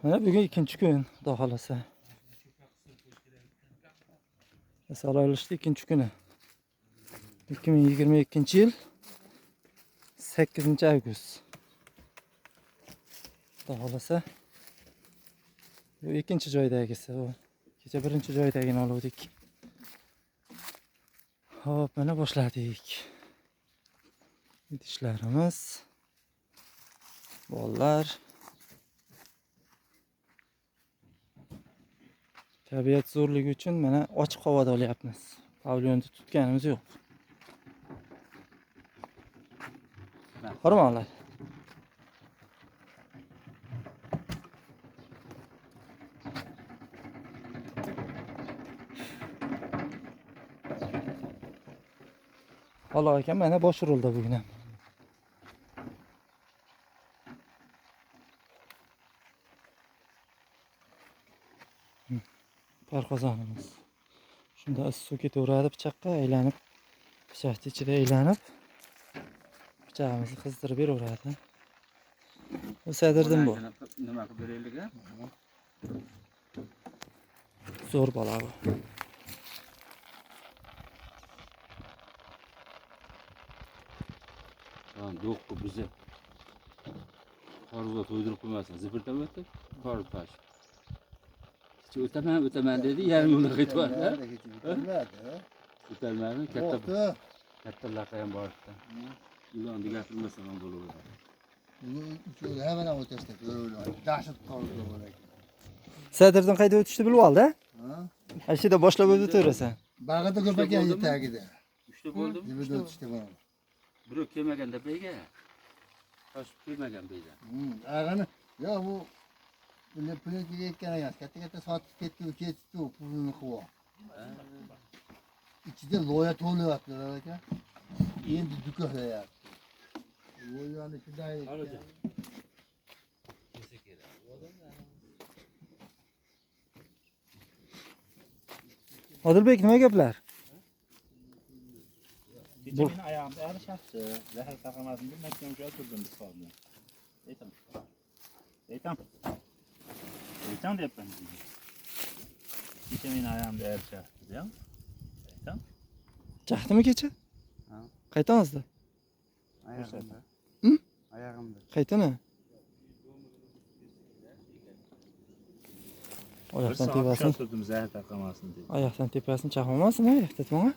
Mana bugun ikkinchi kun, xudo xolasa. Salolishdi ikkinchi kuni. 2022-yil 8-avgust. Xudo xolasa. Bu ikkinchi joydagisi, bu. Kecha birinchi joydagini oldik. Hop, mana boshladik. Idishlarimiz. Bollar. Tabiat zo'rligi uchun mana ochiq havoda olyapmiz. Pavilyonda tutganimiz yo'q. Hormonlar. Xo'p ekan, mana bosh urildi bugun ham. Parqozonimiz. Shunda suv ketaveradi pichoqqa aylanib, pichoqning ichida aylanib pichog'imizni qizdirib beraveradi. Bu sadirdim bu. Nima qilib beraylik a? Zo'r bola bu. Yo'q bu bizni. Qorga to'ydirib qo'ymasin. Zibirdan o'tib, qor tosh. O'taman dedi, yarim yo'lda qaytib bordi. O'talmadi, katta laqa ham bor ekan. Ularni gapirmasam ham bo'laveradi. Ular hemen o'tashdi, ko'raveradi. Dahshat qoldi bo'lar. Sadirdan qayda o'tishni bilib oldi? Ha? Ashida boshlab o'taverasan. Bag'ada ko'p ekan tagida. 3 ta bo'ldimi? Dibida o'tishdi bor. Biroq kelmaganda beyga. Toshib kelmagan beyda. Ag'ani, yo bu puletiga ekkan ekan. Katta sotib ketdi, pulini qilib. İçinde loya to'layapti aka. Endi dukolayapti. Loyani shunday ekan. Odilbek, nima gaplar? Kecha meni oyog'imda ag'rishyapti. Zahar taqamasin deb makka uchun turdim biqorni. Aytam deyapman sizga. Kecha meni oyog'imda ag'rishyapti, deyam. Aytam. Chaxdimi kecha? Ha. Qaytamizda? Oyog'imda. Oyog'imda. Qaytini? Oyoqdan tepasini. Turdim zahar taqamasin deb. Oyoqdan tepasini chaqmasin, oyoqda to'ng'a.